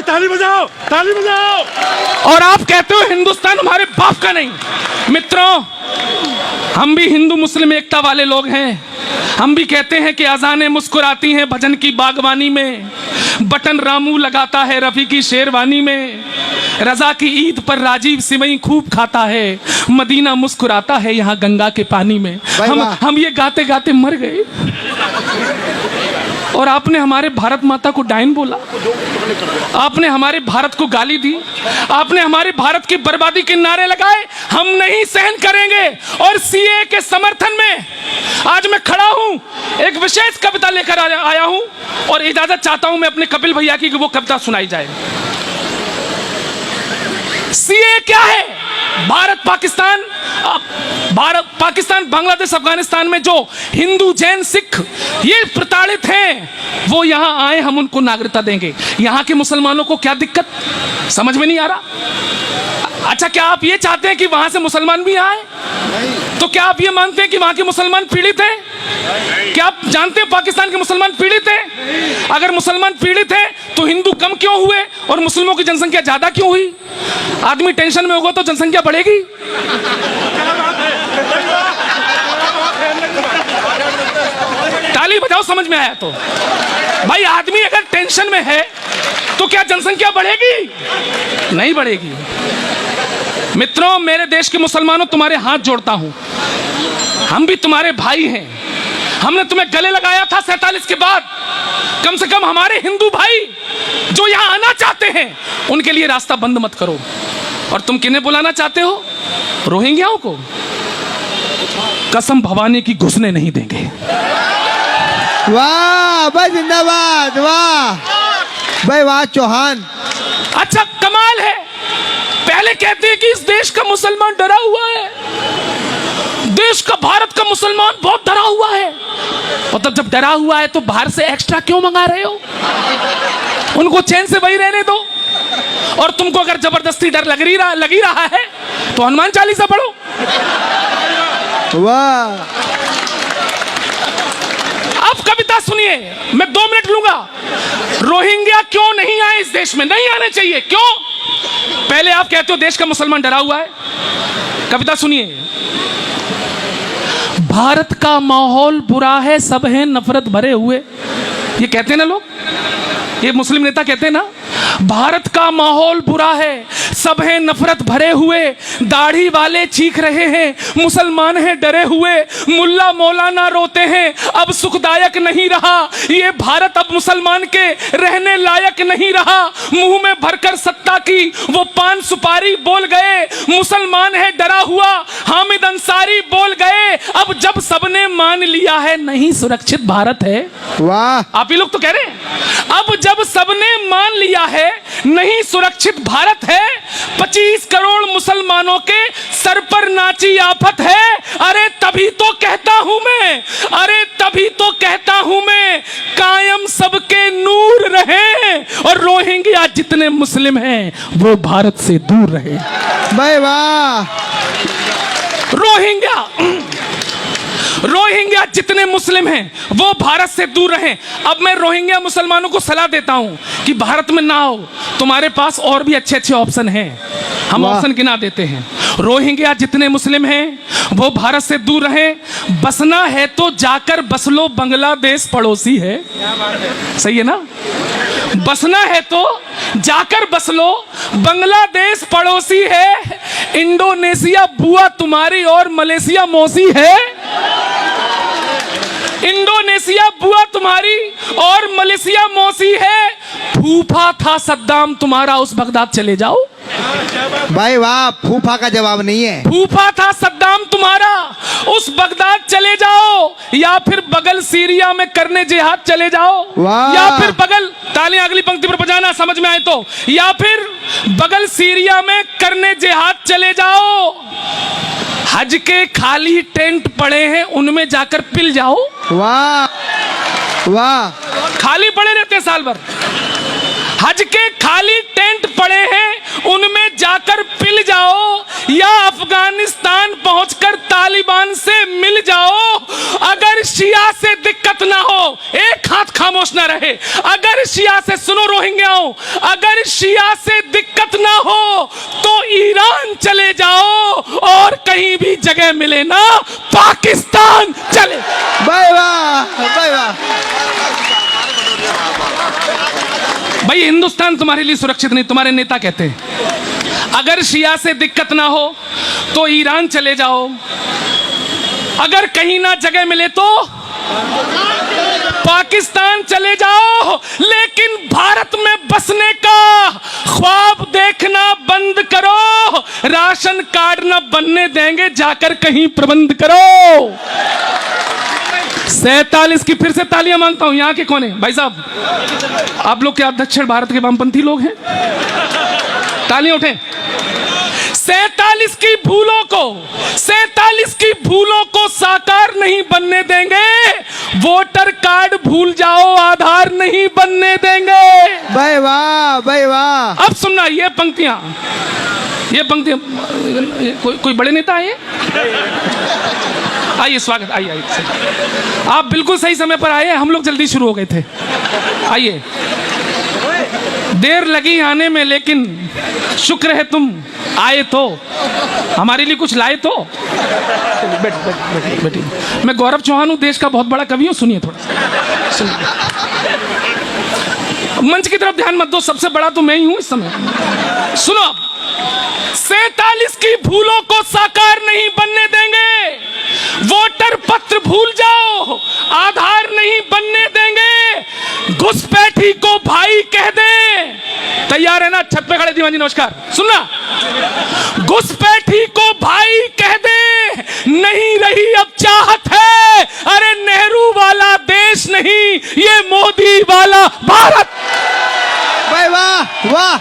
ताली बजाओ, ताली बजाओ। और आप कहते हो हिंदुस्तान हमारे बाप का नहीं। मित्रों, हम भी हिंदू मुस्लिम एकता वाले लोग हैं। हम भी कहते हैं कि अजानें मुस्कुराती हैं भजन की बागवानी में, बटन रामू लगाता है रफी की शेरवानी में, रजा की ईद पर राजीव सिवई खूब खाता है, मदीना मुस्कुराता है यहाँ गंगा के पानी में। हम ये गाते गाते मर गए और आपने हमारे भारत माता को डायन बोला, आपने हमारे भारत को गाली दी, आपने हमारे भारत की बर्बादी के नारे लगाए। हम नहीं सहन करेंगे। और सीए के समर्थन में आज मैं खड़ा हूं, एक विशेष कविता लेकर आया हूं और इजाजत चाहता हूं मैं अपने कपिल भैया की कि वो कविता सुनाई जाए। सीए क्या है? भारत पाकिस्तान बांग्लादेश अफगानिस्तान में जो हिंदू जैन सिख ये प्रताड़ित हैं, वो यहां आए, हम उनको नागरिकता देंगे। यहां के मुसलमानों को क्या दिक्कत, समझ में नहीं आ रहा। अच्छा, क्या आप ये चाहते हैं कि वहां से मुसलमान भी आए? तो क्या आप ये मानते हैं कि वहां के मुसलमान पीड़ित हैं? क्या आप जानते हैं पाकिस्तान के मुसलमान पीड़ित हैं? अगर मुसलमान पीड़ित हैं तो हिंदू कम क्यों हुए और मुस्लिमों की जनसंख्या ज्यादा क्यों हुई? आदमी टेंशन में होगा तो जनसंख्या बढ़ेगी। ताली बजाओ समझ में आया तो। भाई, आदमी अगर टेंशन में है तो क्या जनसंख्या बढ़ेगी? नहीं बढ़ेगी। मित्रों, मेरे देश के मुसलमानों, तुम्हारे हाथ जोड़ता हूं, हम भी तुम्हारे भाई हैं। हमने तुम्हें गले लगाया था 47 के बाद। कम से कम हमारे हिंदू भाई जो यहां आना चाहते हैं उनके लिए रास्ता बंद मत करो। और तुम किन्हें बुलाना चाहते हो? रोहिंग्याओं को? कसम भवानी की घुसने नहीं देंगे। वाह भाई, जिंदाबाद, वाह भाई, वाह चौहान। अच्छा, कमाल है। पहले कहते हैं कि इस देश का मुसलमान डरा हुआ है, देश का भारत का मुसलमान बहुत डरा हुआ है। और तब जब डरा हुआ है तो बाहर से एक्स्ट्रा क्यों मंगा रहे हो? उनको चैन से वही रहने दो। और तुमको अगर जबरदस्ती डर लगी रहा है तो हनुमान चालीसा पढ़ो। वाह। अब कविता सुनिए, मैं 2 मिनट लूंगा। रोहिंग्या क्यों नहीं आए इस देश में? नहीं आने चाहिए। क्यों? पहले आप कहते हो देश का मुसलमान डरा हुआ है। कविता सुनिए। भारत का माहौल बुरा है, सब हैं नफरत भरे हुए। ये कहते हैं ना लोग, ये मुस्लिम नेता कहते हैं ना, भारत का माहौल बुरा है, सब हैं नफरत भरे हुए, दाढ़ी वाले चीख रहे हैं, मुसलमान हैं डरे हुए, मुल्ला मौलाना रोते हैं, अब सुखदायक नहीं रहा ये भारत, अब मुसलमान के रहने लायक नहीं रहा। मुंह में भरकर सत्ता की वो पान सुपारी बोल गए, मुसलमान है डरा हुआ हामिद अंसारी बोल गए। अब जब सबने मान लिया है नहीं सुरक्षित भारत है। वाह। आप ही लोग तो कह रहे हैं। अब जब सबने मान लिया है नहीं सुरक्षित भारत है, 25 करोड़ मुसलमानों के सर पर नाची आफत है। अरे तभी तो कहता हूं मैं, अरे तभी तो कहता हूं मैं, कायम सबके नूर रहे और रोहिंग्या जितने मुस्लिम हैं वो भारत से दूर रहे। भाई वाह। रोहिंग्या जितने मुस्लिम हैं वो भारत से दूर रहें। अब मैं रोहिंग्या मुसलमानों को सलाह देता हूं कि भारत में ना आओ, तुम्हारे पास और भी अच्छे ऑप्शन हैं, हम ऑप्शन गिना देते हैं। रोहिंग्या जितने मुस्लिम हैं वो भारत से दूर रहें। बसना है तो जाकर बस लो, बांग्लादेश पड़ोसी है। सही है ना? बसना है तो जाकर बस लो, बांग्लादेश पड़ोसी है। इंडोनेशिया बुआ तुम्हारी और मलेशिया मौसी है। इंडोनेशिया बुआ तुम्हारी और मलेशिया मौसी है। फूफा था सद्दाम तुम्हारा, उस बगदाद चले जाओ। भाई वाह, फूफा का जवाब नहीं है। फूफा था सद्दाम तुम्हारा, उस बगदाद चले जाओ, या फिर बगल सीरिया में करने जिहाद चले जाओ। या फिर बगल, तालियां अगली पंक्ति पर बजाना समझ में आए तो, या फिर बगल सीरिया में करने जिहाद चले जाओ। हज के खाली टेंट पड़े हैं उनमें जाकर पिल जाओ। वाह वाह। खाली पड़े रहते हैं साल भर। हज के खाली टेंट पड़े हैं उनमें जाकर पिल जाओ या अफगानिस्तान पहुंचकर तालिबान से मिल जाओ। अगर शिया से दिक्कत ना हो, एक हाथ खामोश ना रहे, अगर शिया से, सुनो रोहिंग्याओं, अगर शिया से दिक्कत ना हो तो ईरान चले जाओ और कहीं भी जगह मिले ना पाकिस्तान चले। भाई वाह, भाई वाह। भाई हिंदुस्तान तुम्हारे लिए सुरक्षित नहीं, तुम्हारे नेता कहते हैं अगर शिया से दिक्कत ना हो तो ईरान चले जाओ, अगर कहीं ना जगह मिले तो पाकिस्तान चले जाओ। लेकिन भारत में बसने का ख्वाब देखना बंद करो, राशन कार्ड ना बनने देंगे, जाकर कहीं प्रबंध करो। 47 की फिर से तालियां मांगता हूं। यहां के कौन है भाई साहब? आप लोग क्या दक्षिण भारत के वामपंथी लोग हैं? तालियां उठें। 47 की भूलों को साकार नहीं बनने देंगे। वोटर कार्ड भूल जाओ, आधार नहीं बनने देंगे। भाई वाह, भाई वाह। अब सुनना ये पंक्तियां कोई बड़े नेता आए? आइए, स्वागत, आइए। आप बिल्कुल सही समय पर आए, हम लोग जल्दी शुरू हो गए थे। आइए, देर लगी आने में लेकिन शुक्र है तुम आए तो, हमारे लिए कुछ लाए तो। बैठिए। मैं गौरव चौहान हूं, देश का बहुत बड़ा कवि हूं, सुनिए थोड़ा, सुनिए। मंच की तरफ ध्यान मत दो, सबसे बड़ा तो मैं ही हूं इस समय। सुनो, 47 की भूलों को साकार नहीं बनने देंगे। वोटर पत्र भूल जाओ, आधार नहीं बनने देंगे। घुसपैठी को भाई कह दे। तैयार है ना? छत पे खड़े दीवान जी, नमस्कार। सुनना, घुसपैठी को भाई कह दे, नहीं रही अब चाहत है। अरे नेहरू वाला देश नहीं, ये मोदी वाला भारत। भाई वाह, वाह।